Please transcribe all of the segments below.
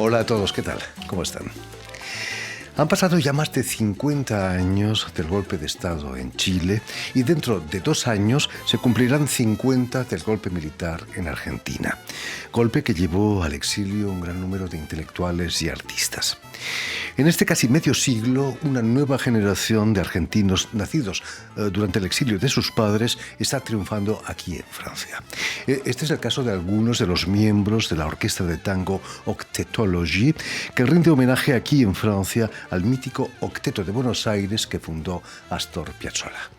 Hola a todos, ¿qué tal? ¿Cómo están? Han pasado ya más de 50 años del golpe de Estado en Chile y dentro de 2 años se cumplirán 50 del golpe militar en Argentina. Golpe que llevó al exilio un gran número de intelectuales y artistas. En este casi medio siglo, una nueva generación de argentinos nacidos durante el exilio de sus padres está triunfando aquí en Francia. Este es el caso de algunos de los miembros de la orquesta de tango Octetology, que rinde homenaje aquí en Francia al mítico Octeto de Buenos Aires que fundó Astor Piazzolla.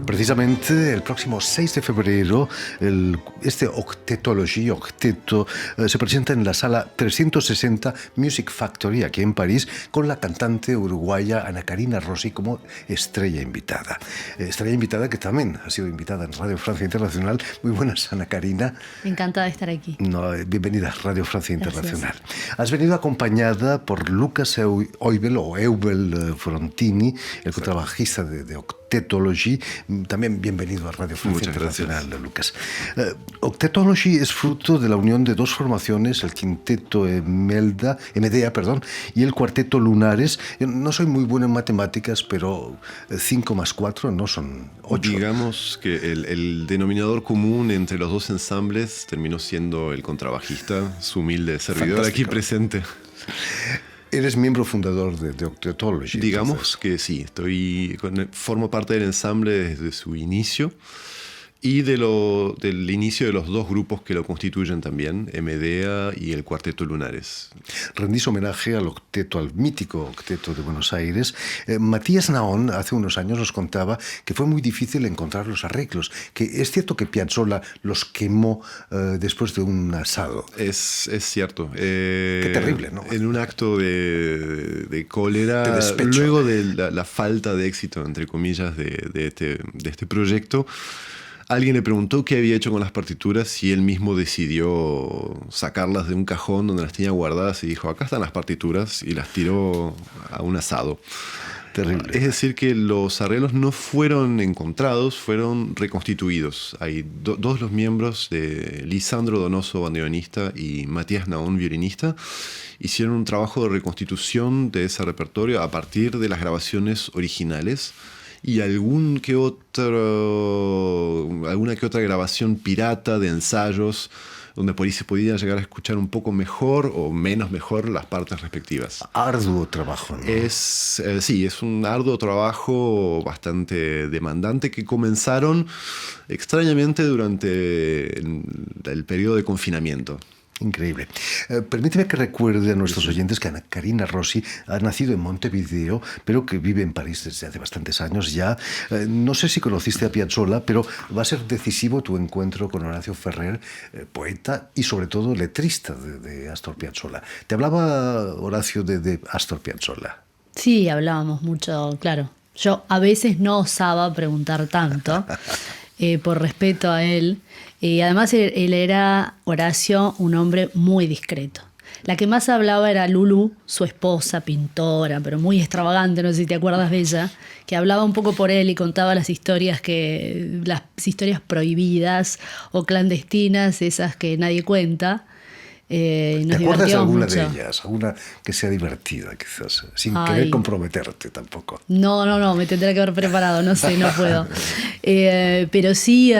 Precisamente el próximo 6 de febrero, este Octetology, Octeto, se presenta en la sala 360 Music Factory, aquí en París, con la cantante uruguaya Ana Karina Rossi como estrella invitada. Estrella invitada que también ha sido invitada en Radio Francia Internacional. Muy buenas, Ana Karina. Encantada de estar aquí. Bienvenida a Radio Francia Internacional. Gracias. Has venido acompañada por Lucas Eubel Frontini, el contrabajista de Octetology. También bienvenido a Radio Francia Internacional, gracias. Lucas. Octetology es fruto de la unión de 2 formaciones, el quinteto Medea, y el cuarteto Lunares. Yo no soy muy bueno en matemáticas, pero 5 más 4 no son 8. Digamos que el denominador común entre los 2 ensambles terminó siendo el contrabajista, su humilde servidor. Fantástico. Aquí presente. Eres miembro fundador de Octetology. Digamos entonces. Que sí, formo parte del ensamble desde su inicio y del inicio de los 2 grupos que lo constituyen también, Medea y el cuarteto Lunares. Rendís homenaje al mítico Octeto de Buenos Aires. Matías Naón hace unos años nos contaba que fue muy difícil encontrar los arreglos, que es cierto que Piazzolla los quemó después de un asado. Es cierto. Qué terrible, ¿no? En un acto de cólera, luego de la falta de éxito, entre comillas, de este proyecto, alguien le preguntó qué había hecho con las partituras y él mismo decidió sacarlas de un cajón donde las tenía guardadas y dijo, acá están las partituras, y las tiró a un asado. Terrible. Es decir, que los arreglos no fueron encontrados, fueron reconstituidos. Hay 2 de los miembros, de Lisandro Donoso, bandoneonista, y Matías Naón, violinista, hicieron un trabajo de reconstitución de ese repertorio a partir de las grabaciones originales y alguna que otra grabación pirata de ensayos donde por ahí se podía llegar a escuchar un poco mejor o menos mejor las partes respectivas. Arduo trabajo, ¿no? Sí, es un arduo trabajo bastante demandante que comenzaron extrañamente durante el periodo de confinamiento. Increíble. Permíteme que recuerde a nuestros oyentes que Ana Karina Rossi ha nacido en Montevideo, pero que vive en París desde hace bastantes años ya. No sé si conociste a Piazzolla, pero va a ser decisivo tu encuentro con Horacio Ferrer, poeta y sobre todo letrista de Astor Piazzolla. ¿Te hablaba Horacio de Astor Piazzolla? Sí, hablábamos mucho, claro. Yo a veces no osaba preguntar tanto por respeto a él. Y además él era, Horacio, un hombre muy discreto. La que más hablaba era Lulu, su esposa, pintora, pero muy extravagante, no sé si te acuerdas de ella, que hablaba un poco por él y contaba las historias prohibidas o clandestinas, esas que nadie cuenta. ¿Te acuerdas de alguna de ellas? ¿Alguna que sea divertida, quizás? Sin querer comprometerte tampoco. No, me tendré que haber preparado, no sé, no puedo. Pero sí,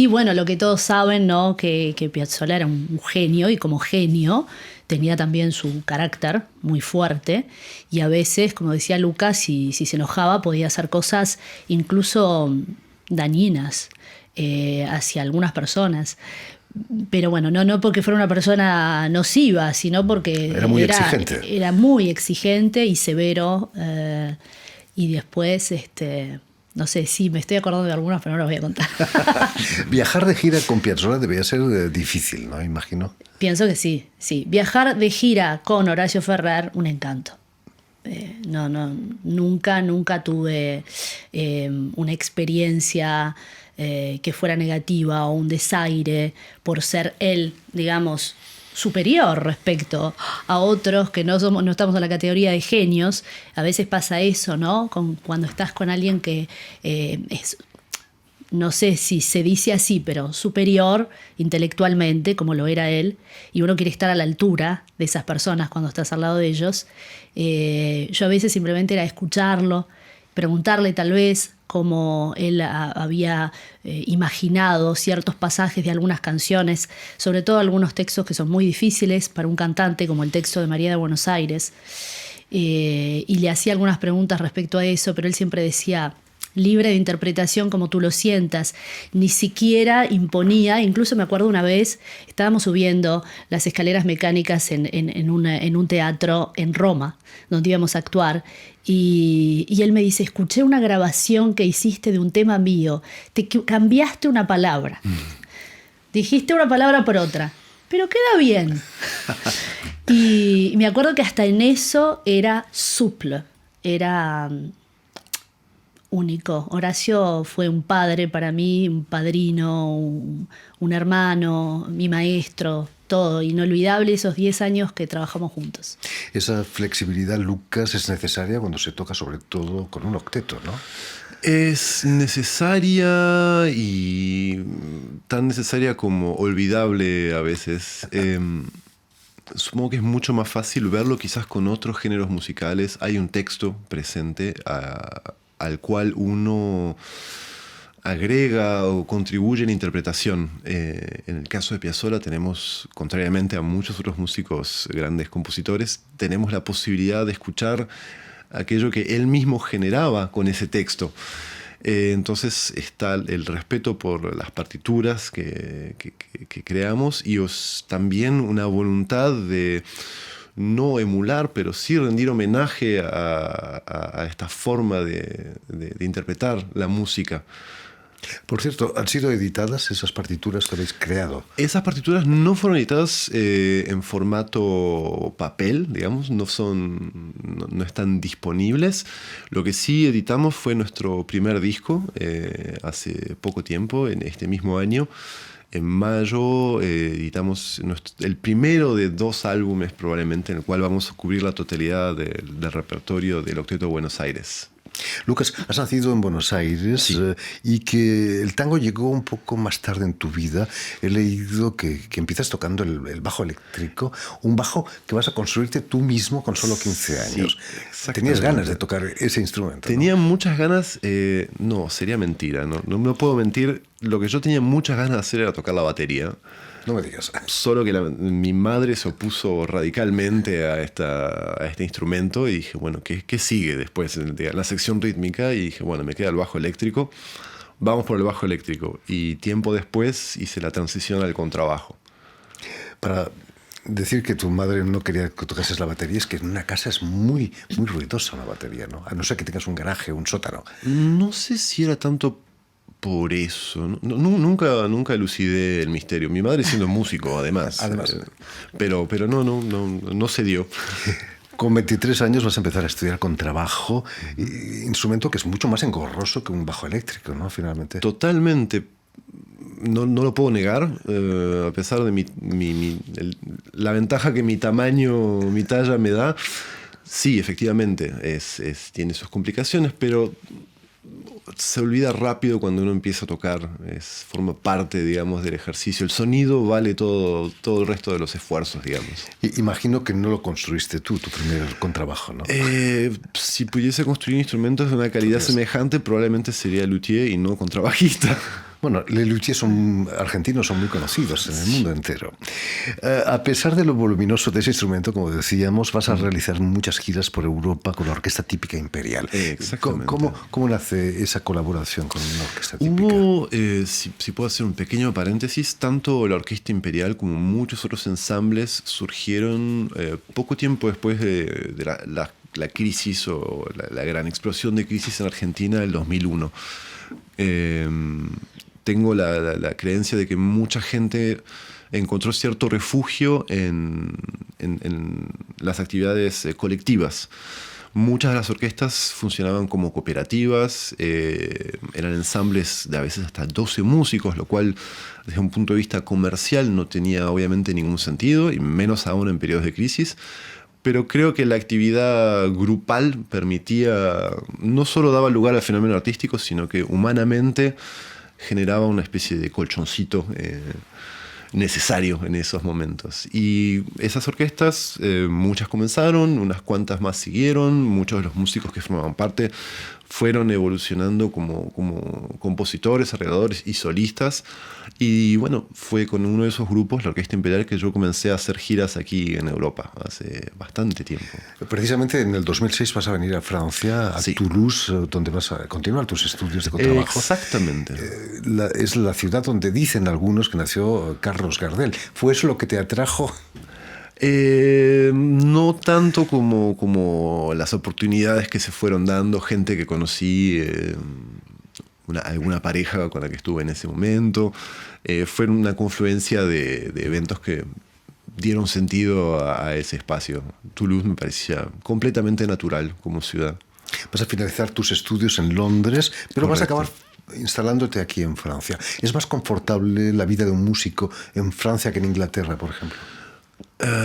bueno, lo que todos saben, ¿no? Que Piazzolla era un genio, y como genio tenía también su carácter muy fuerte, y a veces, como decía Lucas, si se enojaba podía hacer cosas incluso dañinas hacia algunas personas. Pero bueno, no porque fuera una persona nociva, sino porque era muy exigente. Era muy exigente y severo. Y después, no sé, sí, me estoy acordando de algunos, pero no los voy a contar. Viajar de gira con Piazzolla debía ser difícil, ¿no? Imagino. Pienso que sí. Viajar de gira con Horacio Ferrer, un encanto. Nunca tuve una experiencia que fuera negativa o un desaire por ser él, digamos, superior respecto a otros que no estamos en la categoría de genios. A veces pasa eso, ¿no? Cuando estás con alguien que es, no sé si se dice así, pero superior intelectualmente, como lo era él, y uno quiere estar a la altura de esas personas cuando estás al lado de ellos. Yo a veces simplemente era escucharlo, preguntarle tal vez cómo él había imaginado ciertos pasajes de algunas canciones, sobre todo algunos textos que son muy difíciles para un cantante, como el texto de María de Buenos Aires, y le hacía algunas preguntas respecto a eso, pero él siempre decía: libre de interpretación como tú lo sientas. Ni siquiera imponía. Incluso me acuerdo una vez, estábamos subiendo las escaleras mecánicas en un teatro en Roma, donde íbamos a actuar, y él me dice: escuché una grabación que hiciste de un tema mío, cambiaste una palabra, dijiste una palabra por otra, pero queda bien. Y me acuerdo que hasta en eso era souple, era único. Horacio fue un padre para mí, un padrino, un hermano, mi maestro, todo. Inolvidable esos 10 años que trabajamos juntos. Esa flexibilidad, Lucas, es necesaria cuando se toca sobre todo con un octeto, ¿no? Es necesaria y tan necesaria como olvidable a veces. Supongo que es mucho más fácil verlo quizás con otros géneros musicales. Hay un texto presente al cual uno agrega o contribuye en interpretación. En el caso de Piazzolla tenemos, contrariamente a muchos otros músicos, grandes compositores, tenemos la posibilidad de escuchar aquello que él mismo generaba con ese texto. Entonces está el respeto por las partituras que creamos y también una voluntad de no emular, pero sí rendir homenaje a esta forma de interpretar la música. Por cierto, ¿han sido editadas esas partituras que habéis creado? Esas partituras no fueron editadas en formato papel, digamos, no están disponibles. Lo que sí editamos fue nuestro primer disco hace poco tiempo, en este mismo año. En mayo editamos el primero de 2 álbumes probablemente, en el cual vamos a cubrir la totalidad del repertorio del Octeto Buenos Aires. Lucas, has nacido en Buenos Aires, sí, y que el tango llegó un poco más tarde en tu vida. He leído que empiezas tocando el bajo eléctrico, un bajo que vas a construirte tú mismo con solo 15 años. Sí, ¿tenías ganas de tocar ese instrumento? Tenía muchas ganas, no, sería mentira, no puedo mentir. Lo que yo tenía muchas ganas de hacer era tocar la batería. No me digas. Solo que mi madre se opuso radicalmente a este instrumento y dije, bueno, ¿qué sigue después? La sección rítmica, y dije, bueno, me queda el bajo eléctrico, vamos por el bajo eléctrico. Y tiempo después hice la transición al contrabajo. Para decir que tu madre no quería que tocases la batería, es que en una casa es muy, muy ruidosa una batería, ¿no? A no ser que tengas un garaje, un sótano. No sé si era tanto por eso. Nunca elucidé el misterio. Mi madre siendo músico, además. Pero no se dio. Con 23 años vas a empezar a estudiar contrabajo, instrumento que es mucho más engorroso que un bajo eléctrico, ¿no? Finalmente. Totalmente. No lo puedo negar, a pesar de la ventaja que mi tamaño, mi talla me da. Sí, efectivamente, tiene sus complicaciones, pero se olvida rápido cuando uno empieza a tocar. Forma parte, digamos, del ejercicio. El sonido vale todo el resto de los esfuerzos, digamos. Imagino que no lo construiste tú, tu primer contrabajo, ¿no? Si pudiese construir instrumentos de una calidad semejante, probablemente sería luthier y no contrabajista. Bueno, Les Luthiers argentinos son muy conocidos en el mundo entero. A pesar de lo voluminoso de ese instrumento, como decíamos, vas a realizar muchas giras por Europa con la Orquesta Típica Imperial. Exactamente. ¿Cómo nace esa colaboración con una orquesta típica? Hubo, si puedo hacer un pequeño paréntesis, tanto la Orquesta Imperial como muchos otros ensambles surgieron poco tiempo después de la crisis o la gran explosión de crisis en Argentina del 2001. Tengo la creencia de que mucha gente encontró cierto refugio en las actividades colectivas. Muchas de las orquestas funcionaban como cooperativas, eran ensambles de a veces hasta 12 músicos, lo cual desde un punto de vista comercial no tenía obviamente ningún sentido, y menos aún en periodos de crisis. Pero creo que la actividad grupal permitía, no solo daba lugar al fenómeno artístico, sino que humanamente generaba una especie de colchoncito necesario en esos momentos. Y esas orquestas, muchas comenzaron, unas cuantas más siguieron, muchos de los músicos que formaban parte fueron evolucionando como compositores, arregladores y solistas. Y bueno, fue con uno de esos grupos, la Orquesta Imperial, que yo comencé a hacer giras aquí en Europa hace bastante tiempo. Precisamente en el 2006 vas a venir a Francia, a Toulouse, donde vas a continuar tus estudios de contrabajo. Exactamente. Es la ciudad donde dicen algunos que nació Carlos Gardel. ¿Fue eso lo que te atrajo? No tanto como las oportunidades que se fueron dando, gente que conocí, alguna pareja con la que estuve en ese momento. Fue una confluencia de eventos que dieron sentido a ese espacio. Toulouse me parecía completamente natural como ciudad. Vas a finalizar tus estudios en Londres, pero Correcto. Vas a acabar instalándote aquí en Francia. ¿Es más confortable la vida de un músico en Francia que en Inglaterra, por ejemplo?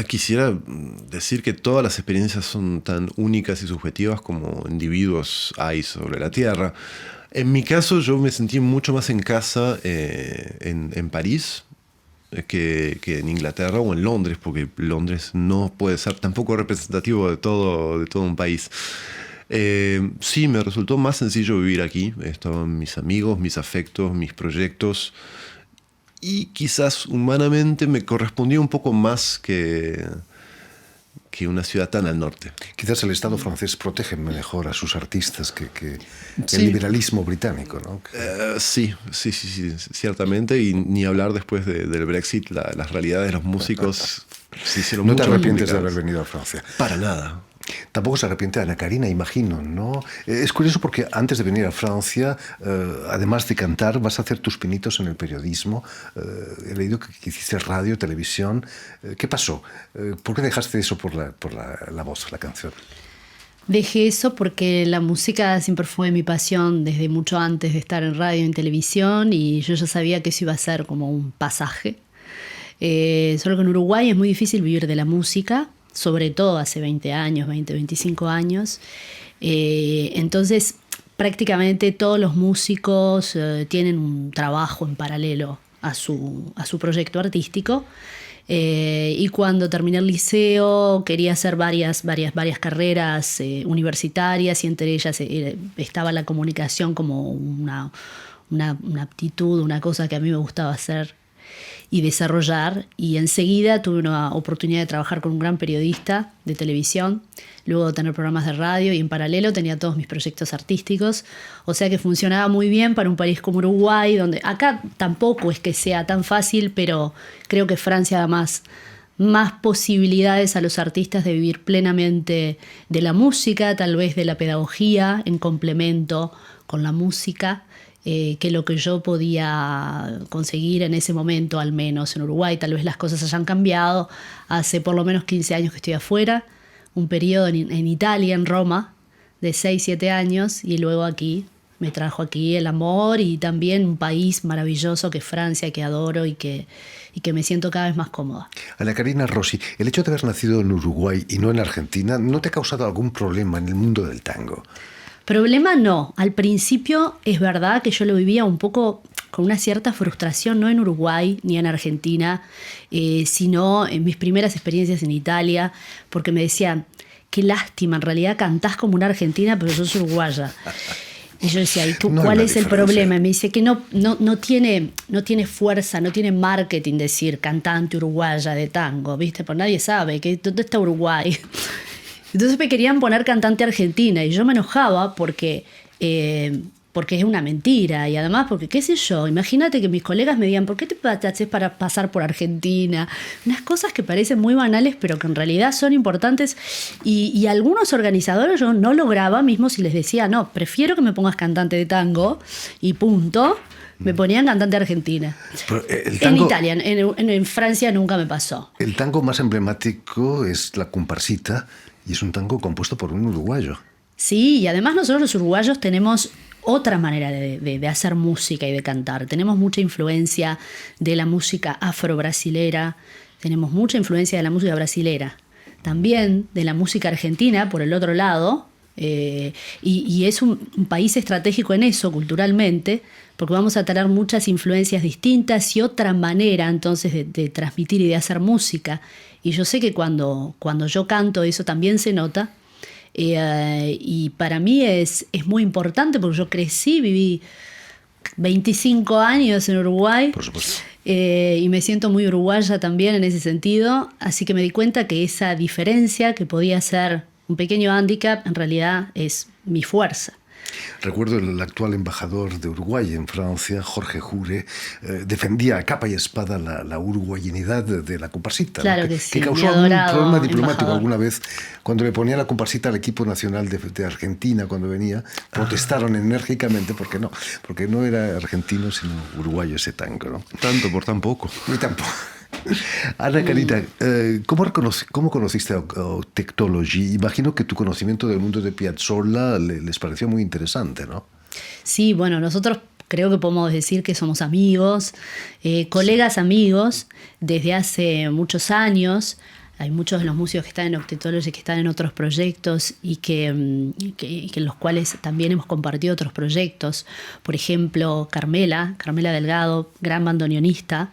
Quisiera decir que todas las experiencias son tan únicas y subjetivas como individuos hay sobre la Tierra. En mi caso, yo me sentí mucho más en casa en París que en Inglaterra o en Londres, porque Londres no puede ser tampoco representativo de todo un país. Sí, me resultó más sencillo vivir aquí. Estaban mis amigos, mis afectos, mis proyectos. Y quizás humanamente me correspondía un poco más que una ciudad tan al norte. Quizás el Estado francés protege mejor a sus artistas que Sí. el liberalismo británico, ¿no? Sí, ciertamente. Y ni hablar después del Brexit, las realidades de los músicos se hicieron ¿No mucho te más arrepientes de complicadas. haber venido a Francia? Para nada. Tampoco se arrepiente Ana Karina, imagino, ¿no? Es curioso porque antes de venir a Francia, además de cantar, vas a hacer tus pinitos en el periodismo. He leído que hiciste radio, televisión. ¿Qué pasó? ¿Por qué dejaste eso por la voz, la canción? Dejé eso porque la música siempre fue mi pasión desde mucho antes de estar en radio y en televisión, y yo ya sabía que eso iba a ser como un pasaje. Solo que en Uruguay es muy difícil vivir de la música, sobre todo hace 20 años, 25 años. Entonces, prácticamente todos los músicos tienen un trabajo en paralelo a su proyecto artístico. Y cuando terminé el liceo quería hacer varias carreras universitarias, y entre ellas estaba la comunicación como una aptitud, una cosa que a mí me gustaba hacer y desarrollar, y enseguida tuve una oportunidad de trabajar con un gran periodista de televisión, luego de tener programas de radio, y en paralelo tenía todos mis proyectos artísticos, o sea que funcionaba muy bien para un país como Uruguay, donde acá tampoco es que sea tan fácil, pero creo que Francia da más posibilidades a los artistas de vivir plenamente de la música, tal vez de la pedagogía en complemento con la música, que lo que yo podía conseguir en ese momento, al menos en Uruguay. Tal vez las cosas hayan cambiado. Hace por lo menos 15 años que estoy afuera, un periodo en Italia, en Roma, de 6, 7 años, y luego aquí me trajo aquí el amor, y también un país maravilloso que es Francia, que adoro y que me siento cada vez más cómoda. Ana Karina Rossi, el hecho de haber nacido en Uruguay y no en Argentina, ¿no te ha causado algún problema en el mundo del tango? Problema no. Al principio es verdad que yo lo vivía un poco con una cierta frustración, no en Uruguay ni en Argentina, sino en mis primeras experiencias en Italia, porque me decían, qué lástima, en realidad cantás como una argentina, pero sos uruguaya. Y yo decía, ¿y No hay cuál una es el diferencia. problema? Y me dice que no tiene fuerza, no tiene marketing decir cantante uruguaya de tango, ¿viste? Pues nadie sabe dónde está Uruguay. Entonces me querían poner cantante argentina y yo me enojaba porque es una mentira y además porque, qué sé yo, imagínate que mis colegas me digan, ¿por qué te haces para pasar por Argentina? Unas cosas que parecen muy banales pero que en realidad son importantes y algunos organizadores yo no lograba, mismo si les decía, no, prefiero que me pongas cantante de tango y punto, me ponían cantante argentina. Pero el En tango, Italia, en Francia nunca me pasó. el tango más emblemático es la comparsita y es un tango compuesto por un uruguayo. Sí, y además nosotros los uruguayos tenemos otra manera de hacer música y de cantar. Tenemos mucha influencia de la música afro-brasilera, tenemos mucha influencia de la música brasilera, también de la música argentina, por el otro lado, y es un país estratégico en eso, culturalmente, porque vamos a tener muchas influencias distintas y otra manera entonces de transmitir y de hacer música. Y yo sé que cuando yo canto eso también se nota. Y para mí es muy importante porque yo crecí, viví 25 años en Uruguay. Por supuesto. Y me siento muy uruguaya también en ese sentido. Así que me di cuenta que esa diferencia que podía ser un pequeño hándicap en realidad es mi fuerza. Recuerdo el actual embajador de Uruguay en Francia, Jorge Jure, defendía a capa y espada la uruguayanidad de la comparsita. Claro ¿no? que sí, causó mi algún adorado problema diplomático embajador. alguna vez cuando le ponía la comparsita al equipo nacional de Argentina cuando venía. Protestaron enérgicamente porque no era argentino sino uruguayo ese tango, ¿no? Tanto por tan poco. Ni tampoco. Ana Carita, ¿cómo conociste a Technology? Imagino que tu conocimiento del mundo de Piazzolla les pareció muy interesante, ¿no? Sí, bueno, nosotros creo que podemos decir que somos amigos, colegas amigos desde hace muchos años. Hay muchos de los músicos que están en Octetology que están en otros proyectos y que en los cuales también hemos compartido otros proyectos. Por ejemplo, Carmela Delgado, gran bandoneonista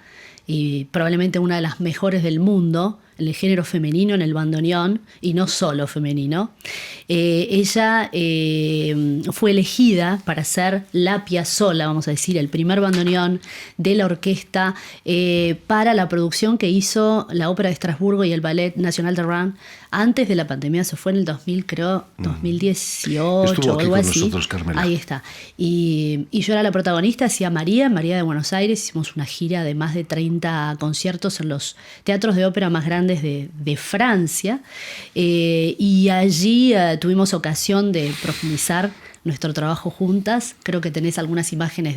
y probablemente una de las mejores del mundo en el género femenino, en el bandoneón, y no solo femenino. Ella fue elegida para ser la Piazzolla, vamos a decir, el primer bandoneón de la orquesta para la producción que hizo la Ópera de Estrasburgo y el Ballet Nacional de Rouen antes de la pandemia. Se fue en el 2018 Estuvo o aquí algo con así. nosotros, Carmela. Ahí está. Y yo era la protagonista, hacía María de Buenos Aires. Hicimos una gira de más de 30 conciertos en los teatros de ópera más grandes de Francia. Y allí tuvimos ocasión de profundizar nuestro trabajo juntas. Creo que tenés algunas imágenes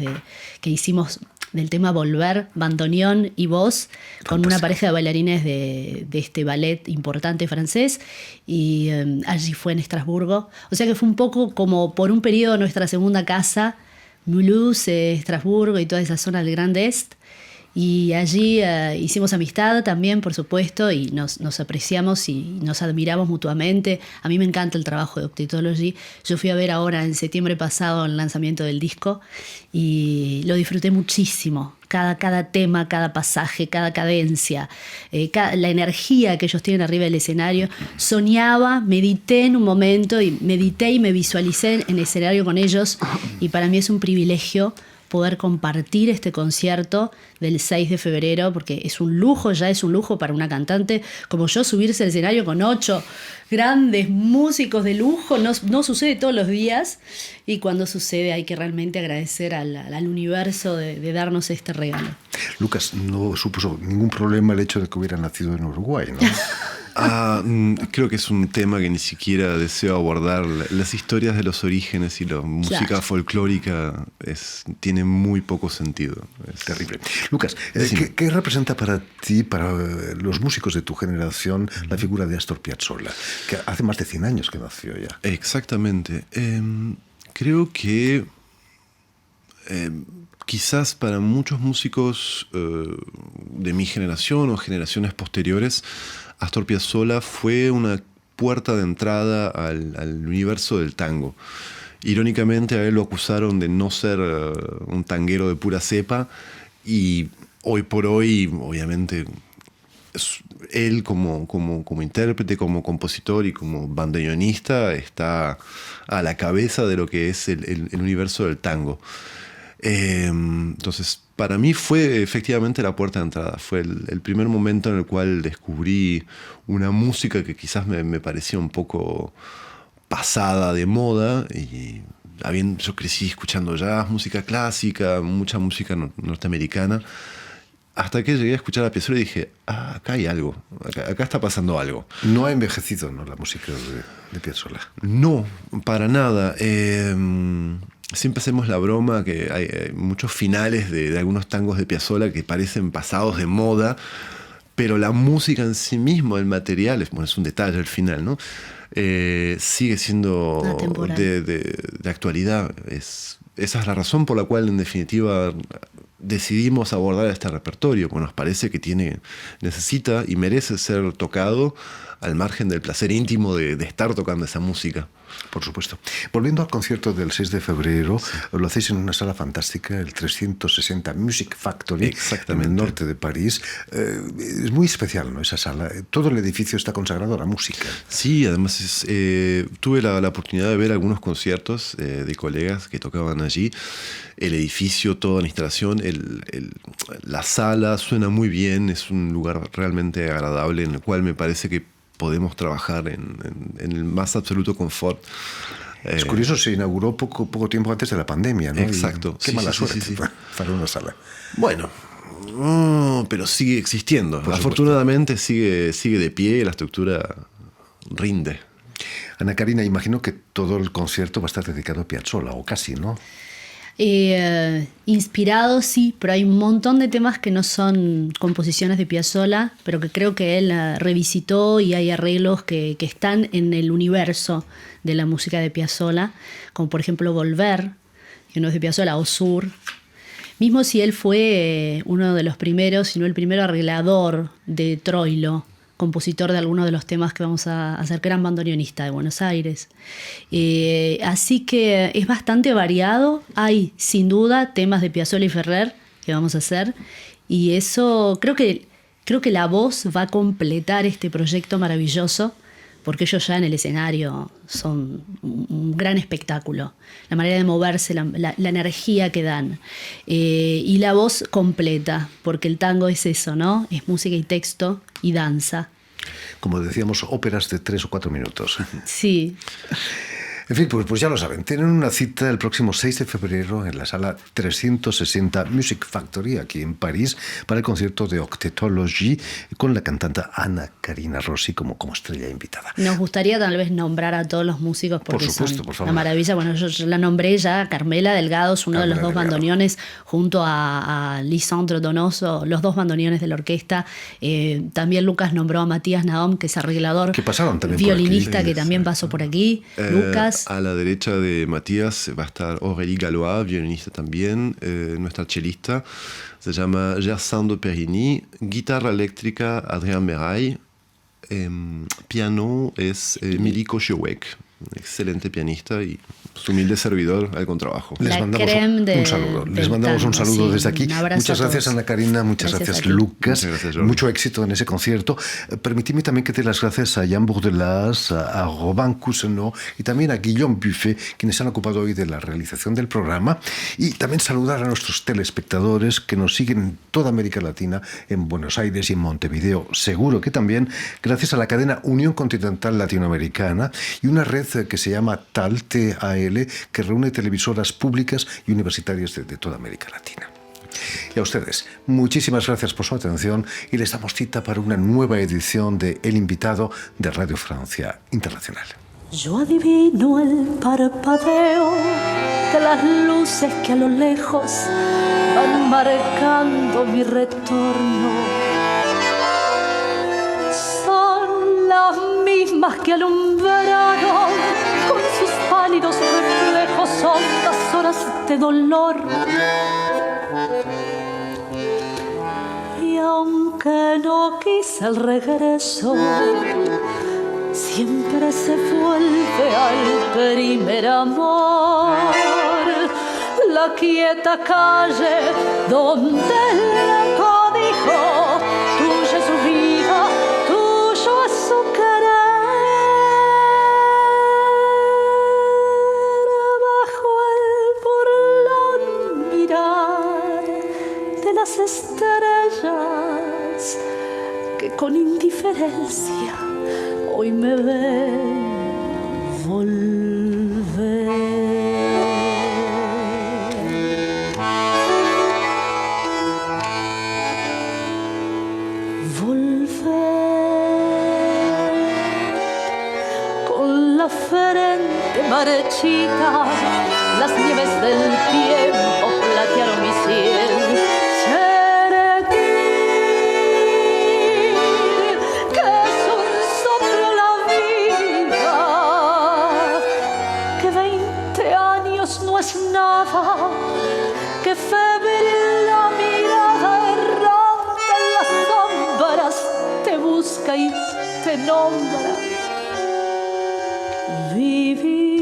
que hicimos del tema Volver, bandoneón y voz, con una pareja de bailarines de este ballet importante francés, y allí fue en Estrasburgo. O sea que fue un poco como por un periodo nuestra segunda casa, Mulhouse, Estrasburgo y toda esa zona del Grand Est. Y allí hicimos amistad también, por supuesto, y nos apreciamos y nos admiramos mutuamente. A mí me encanta el trabajo de Octetology. Yo fui a ver ahora en septiembre pasado el lanzamiento del disco y lo disfruté muchísimo. Cada tema, cada pasaje, cada cadencia, la energía que ellos tienen arriba del escenario. Soñaba, medité en un momento y medité y me visualicé en el escenario con ellos, y para mí es un privilegio poder compartir este concierto del 6 de febrero, porque es un lujo para una cantante como yo subirse al escenario con 8 grandes músicos de lujo. No sucede todos los días, y cuando sucede hay que realmente agradecer al universo de darnos este regalo. Lucas, no supuso ningún problema el hecho de que hubiera nacido en Uruguay, ¿no? Creo que es un tema que ni siquiera deseo abordar. Las historias de los orígenes y la música folclórica tiene muy poco sentido. Es terrible. Lucas, ¿qué representa para ti, para los músicos de tu generación, la figura de Astor Piazzolla, que hace más de 100 años que nació ya? Exactamente. Creo que quizás para muchos músicos de mi generación o generaciones posteriores, Astor Piazzolla fue una puerta de entrada al universo del tango. Irónicamente, a él lo acusaron de no ser un tanguero de pura cepa, y hoy por hoy, obviamente, él como intérprete, como compositor y como bandoneonista está a la cabeza de lo que es el universo del tango. Entonces, para mí fue efectivamente la puerta de entrada. Fue el primer momento en el cual descubrí una música que quizás me parecía un poco pasada de moda. Y yo crecí escuchando jazz, música clásica, mucha música norteamericana. Hasta que llegué a escuchar a Piazzolla y dije, acá hay algo, acá está pasando algo. No ha envejecido, ¿no?, la música de Piazzolla. No, para nada. Siempre hacemos la broma que hay muchos finales de algunos tangos de Piazzolla que parecen pasados de moda, pero la música en sí misma, el material, es un detalle al final, ¿no? Sigue siendo de actualidad. Esa es la razón por la cual, en definitiva, decidimos abordar este repertorio, porque nos parece que necesita y merece ser tocado al margen del placer íntimo de estar tocando esa música. Por supuesto. Volviendo al concierto del 6 de febrero, lo hacéis en una sala fantástica, el 360 Music Factory, en el norte de París. Es muy especial, ¿no?, esa sala. Todo el edificio está consagrado a la música. Sí, además tuve la oportunidad de ver algunos conciertos de colegas que tocaban allí. El edificio, toda la instalación, la sala suena muy bien, es un lugar realmente agradable en el cual me parece que podemos trabajar en el más absoluto confort. Es curioso, se inauguró poco tiempo antes de la pandemia, ¿no? Exacto. Qué mala suerte para una sala. Bueno, pero sigue existiendo. Afortunadamente sigue de pie, la estructura rinde. Ana Karina, imagino que todo el concierto va a estar dedicado a Piazzolla, o casi, ¿no? Inspirado, sí, pero hay un montón de temas que no son composiciones de Piazzolla, pero que creo que él revisitó, y hay arreglos que están en el universo de la música de Piazzolla, como por ejemplo Volver, que no es de Piazzolla, o Sur. Mismo si él fue uno de los primeros, si no el primero arreglador de Troilo, compositor de algunos de los temas que vamos a hacer, gran bandoneonista de Buenos Aires. Así que es bastante variado. Hay, sin duda, temas de Piazzolla y Ferrer que vamos a hacer. Y eso, creo que la voz va a completar este proyecto maravilloso, porque ellos ya en el escenario son un gran espectáculo. La manera de moverse, la energía que dan. Y la voz completa, porque el tango es eso, ¿no? Es música y texto y danza. Como decíamos, óperas de 3 o 4 minutos. Sí. En fin, pues ya lo saben, tienen una cita el próximo 6 de febrero en la sala 360 Music Factory, aquí en París, para el concierto de Octetology con la cantante Ana Karina Rossi como estrella invitada. Nos gustaría tal vez nombrar a todos los músicos porque por supuesto, son por favor. una maravilla. Bueno, yo la nombré ya, Carmela Delgado es uno de los dos bandoneones, junto a Lisandro Donoso, los dos bandoneones de la orquesta. También Lucas nombró a Matías Naom, que es arreglador, que pasaron también violinista, por aquí. que también pasó por aquí. Lucas. A la derecha de Matías va a estar Aurélie Gallois, violinista también, nuestra chelista, se llama Gersando Perini, guitarra eléctrica Adrián Meray, piano es Miliko Siowek, excelente pianista y su humilde servidor al contrabajo. Les mandamos un saludo. Les mandamos un saludo desde aquí. Muchas gracias, Ana Karina. Muchas gracias Lucas. Muchas gracias, mucho éxito en ese concierto. Permitidme también que dé las gracias a Jan Bourdelas, a Robin Cousineau y también a Guillaume Buffet, quienes han ocupado hoy de la realización del programa. Y también saludar a nuestros telespectadores que nos siguen en toda América Latina, en Buenos Aires y en Montevideo. Seguro que también gracias a la cadena Unión Continental Latinoamericana y una red que se llama TAL, que reúne televisoras públicas y universitarias de toda América Latina. Y a ustedes, muchísimas gracias por su atención y les damos cita para una nueva edición de El Invitado de Radio Francia Internacional. Yo adivino el parpadeo de las luces que a lo lejos van marcando mi retorno. Son las mismas que alumbraron con sus pálidos reflejos hondas horas de dolor. Y aunque no quise el regreso, siempre se vuelve al primer amor. La quieta calle donde el loco dijo, tuya es su vida, indiferencia hoy me ven volver. Con la frente marchita, las nieves del tiempo platearon mi cielo. Que es un soplo la vida, que 20 años no es nada, que febril la mirada errante en las sombras te busca y te nombra. Vivir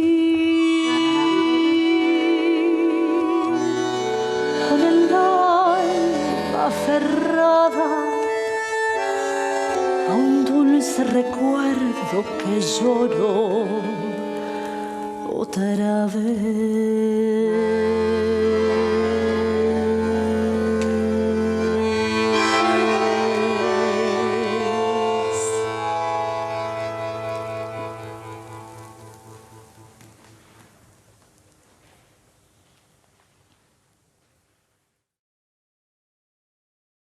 con el alma aferrada a un dulce recuerdo que lloro otra vez.